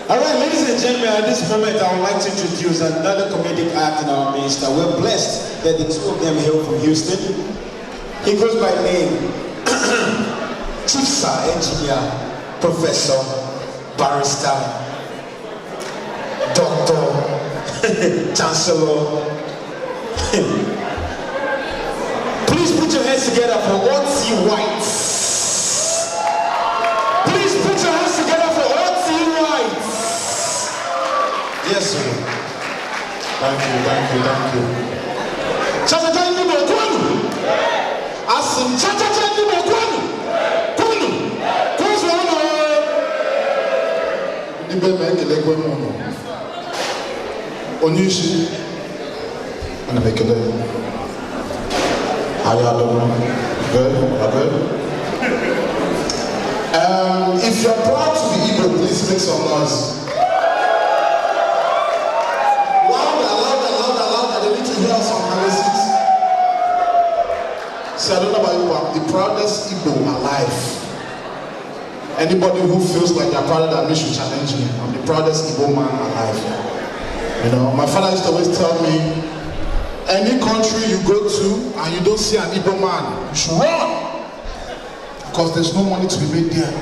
All right, ladies and gentlemen, at this moment, I would like to introduce another comedic act in our midst. We're blessed that the two of them hail from Houston. He goes by name Chief Sir, Engineer, Professor, Barrister, Doctor, Chancellor. Please put your hands together for O.T. White. Please put your hands together for O.T. White. Yes, sir. Thank you. Cha-cha-cha ni bokwanu. Asim cha-cha-cha ni bokwanu. Kwanu. Kwanu ono. Ibe me ekele kwanu ono. Onyushi. Ana bekele. Good. If you're proud to be Igbo, please make some noise. Louder. They need to hear some analysis. See, I don't know about you, but I'm the proudest Igbo alive. Anybody who feels like they're prouder than me should challenge me. I'm the proudest Igbo man alive. You know, my father used to always tell me, any country you go to and you don't see an Igbo man, you should run. Because there's no money to be made there.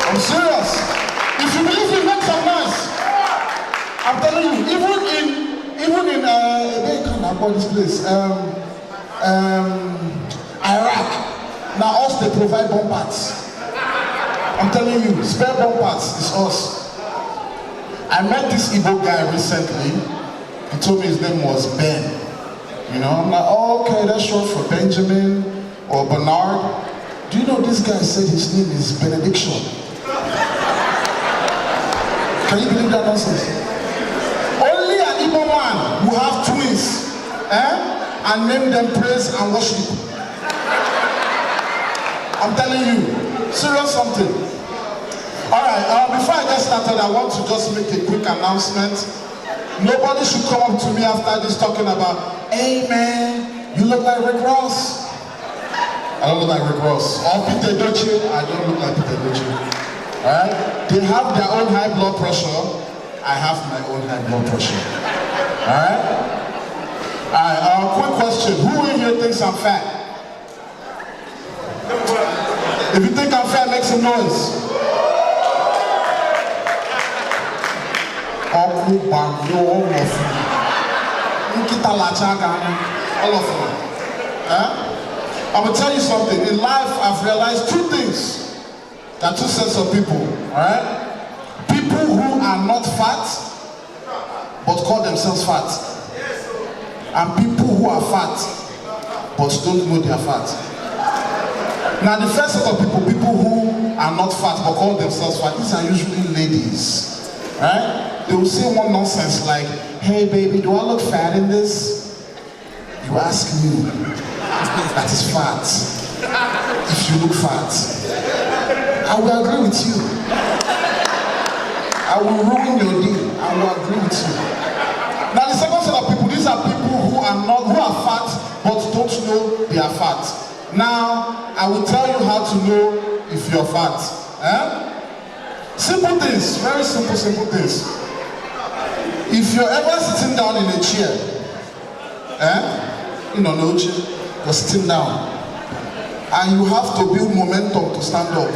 I'm serious. If you believe me, make some noise. I'm telling you, even in this place, Iraq, now us they provide bomb parts. I'm telling you, spare bomb parts is us. I met this Igbo guy recently. He told me his name was Ben. You know, I'm like, oh, okay, that's short for Benjamin or Bernard. Do you know this guy said his name is Benediction? Can you believe that nonsense? Only an Igbo man who have twins, and name them praise and worship. I'm telling you, serious something. All right, before I get started, I want to just make a quick announcement. Nobody should come up to me after this talking about, hey man, you look like Rick Ross. I don't look like Rick Ross. Or Peter Doce, I don't look like Peter Doce. Alright? They have their own high blood pressure. I have my own high blood pressure. Alright? Alright, quick question. Who in here thinks I'm fat? If you think I'm fat, make some noise. All of you. All of you. I'm going to tell you something. In life, I've realized two things. There are two sets of people. Alright? People who are not fat, but call themselves fat. And people who are fat, but don't know they are fat. Now, the first set of people who are not fat, but call themselves fat, these are usually ladies. Right? They will say one nonsense like, hey baby, do I look fat in this? You ask me, that is fat. If you look fat, I will agree with you. I will ruin your day. I will agree with you. Now the second set of people, these are people who are fat, but don't know they are fat. Now, I will tell you how to know if you're fat. Simple things, very simple things. If you're ever sitting down in a chair, you're sitting down, and you have to build momentum to stand up.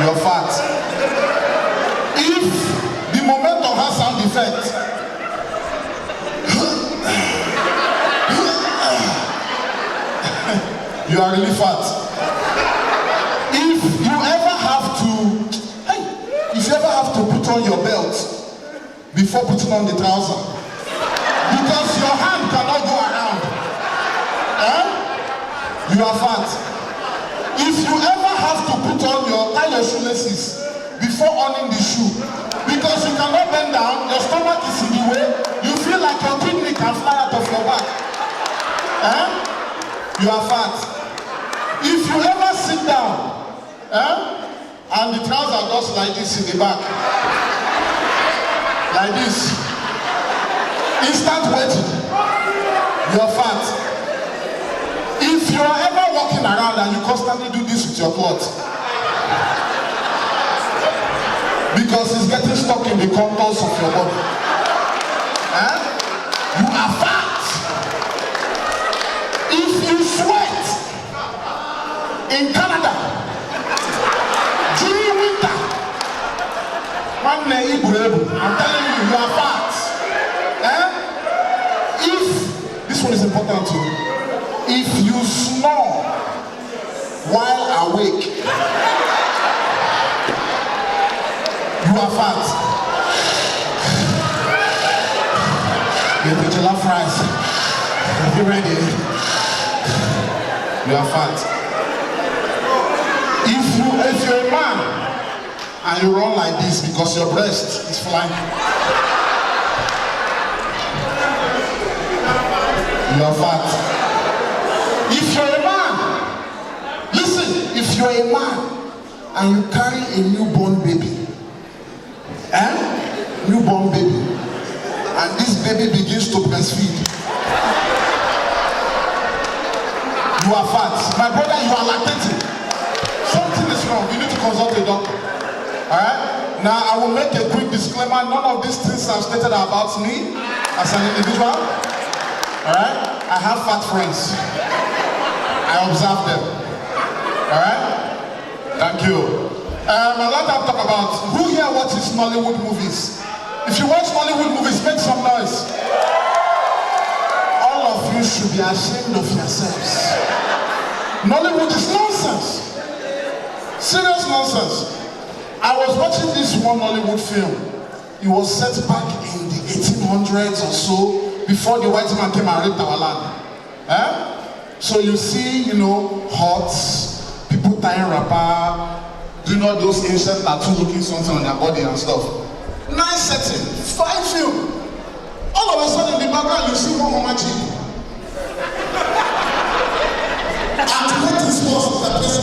You're fat. If the momentum has sound effect, you are really fat. If you ever have to put on your belt before putting on the trouser, because your hand cannot go around, you are fat. If you ever have to tie your shoelaces before owning the shoe, because you cannot bend down, your stomach is in the way, you feel like your kidney can fly out of your back, you are fat. If you ever sit down, and the trousers goes like this in the back, like this, instant wetting, you're fat. If If you are ever walking around and you constantly do this with your clothes, because it's getting stuck in the contours of your body, you are fat. If you sweat in Canada during winter, I'm telling you, you are fat. If this one is important too, if you snore while awake, you are fat. Get the jollof rice. Are you ready? You are fat. If you're a man and you run like this because your breast is flying, you are fat. If you're a man, listen, if you're a man and you carry a newborn baby, newborn baby, and this baby begins to breastfeed, you are fat. My brother, you are lactating. Something is wrong. You need to consult a doctor. Alright? Now I will make a quick disclaimer. None of these things I've stated about me as an individual. Alright? I have fat friends. I observe them. Alright? Thank you. I'd like to talk about who here watches Nollywood movies. If you watch Nollywood movies, make some noise. All of you should be ashamed of yourselves. Nollywood is nonsense. Serious nonsense. I was watching this one Nollywood film. It was set back in the 1800s or so, before the white man came and raped our land. So you see, huts, people tying wrapper, doing all those ancient tattoo looking something on their body and stuff. Nice setting, fine film. All of a sudden in the background you see one woman cheap. And what is most of the person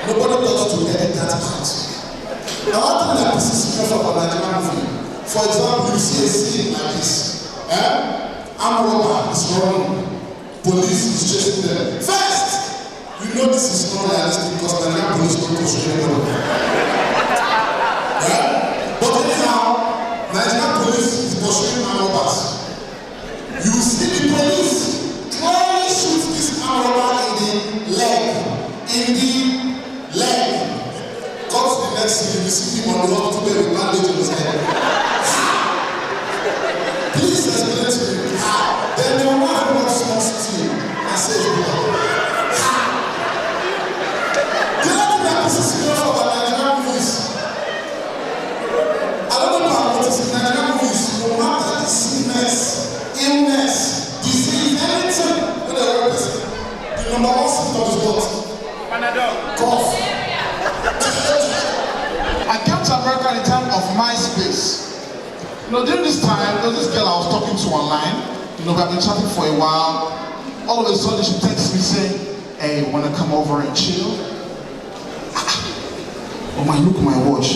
nobody thought to edit that out. Now one thing that pisses me off about Nigerian movie, for example, you see a scene like this. Armed robber is running, police is chasing them. First, you know this is not realistic because Nigerian police don't pursue anybody. But anyhow, Nigerian police is pursuing armed robbers. You see the police clearly shoot this armed robber in the leg. Got to the next scene, you see him on the hospital with bandage on his head. Please explain to me how. Then the one who wants small steam and says, how? The other thing that pisses me off about Nigerian movies, I don't know about what is in Nigerian movies, no matter the sickness, illness, disease, anything, when they are person, the number one symptom is what? Cough. I came to America in time of MySpace. During this time, there was this girl I was talking to online. We have been chatting for a while. All of a sudden, she texts me saying, "Hey, wanna come over and chill?" Oh my, look at my watch.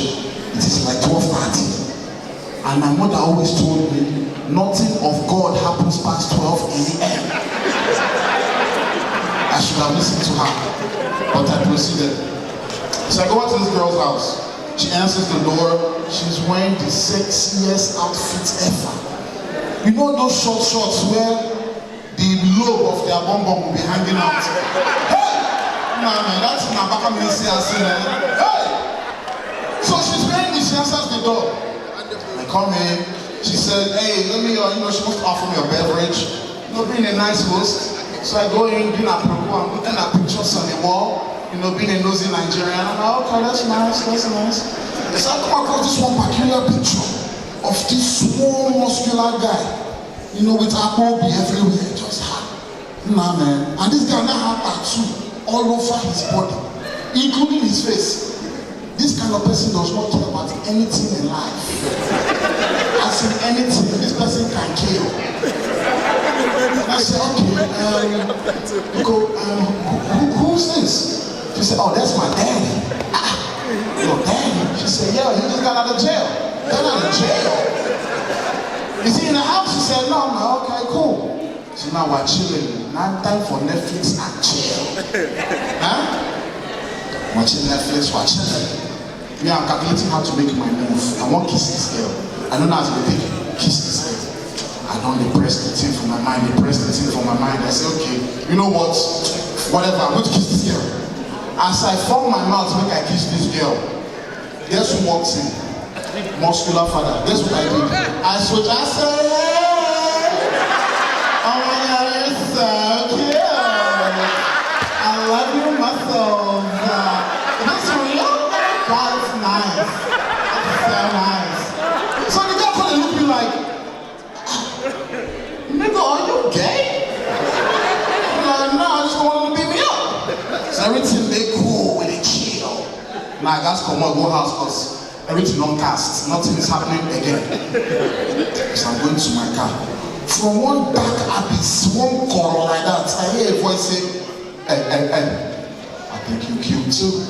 It is like 12:30. And my mother always told me, nothing of God happens past 12 a.m. I should have listened to her, but I proceeded. So I go out to this girl's house. She answers the door. She's wearing the sexiest outfit ever. You know those short shorts where the lobe of their bum bum will be hanging out? Hey! Nah, man, that's my back of me. Hey! So she's wearing this. She answers the door. I come in. She said, "Hey, let me, she wants to offer me a beverage. Being a nice host." So I go in, doing a program, I'm looking at pictures on the wall. Being a nosy Nigerian, I'm like, okay, that's nice. So I come across this one peculiar picture of this small, muscular guy, with Akobi everywhere, just hard. Nah, man. And this guy now had tattoo all over his body, including his face. This kind of person does not care about anything in life. As in anything, this person can kill. And I said, okay, who's this? She said, "Oh, that's my daddy." Your daddy? She said, "Yeah, he just got out of jail." Got out of jail? Is he in the house? She said, "No, okay, cool." So now we're chilling. Now time for Netflix and chill. Huh? Watching Netflix, we're chilling. Me, I'm calculating how to make my move. I want to kiss this girl. I don't know how to take kiss this girl. I don't depress the thing from my mind. I say, okay, you know what? Whatever, I'm going to kiss this girl. As I form my mouth to make I kiss this girl, guess who walks in? Muscular father. Guess what I did? I switch. I say, oh my God, you're so cute. I love your muscles. That's real? That's nice. That's so nice. So the girl probably look at me like, nigga, are you gay? I'm like, no, I just don't want to beat me up. So everything they cool when they chill. Now I got to come out, go house because everything don't cast. Nothing is happening again. So I'm going to my car. From one dark abyss, one corner like that, I hear a voice say, hey, I think you cute too.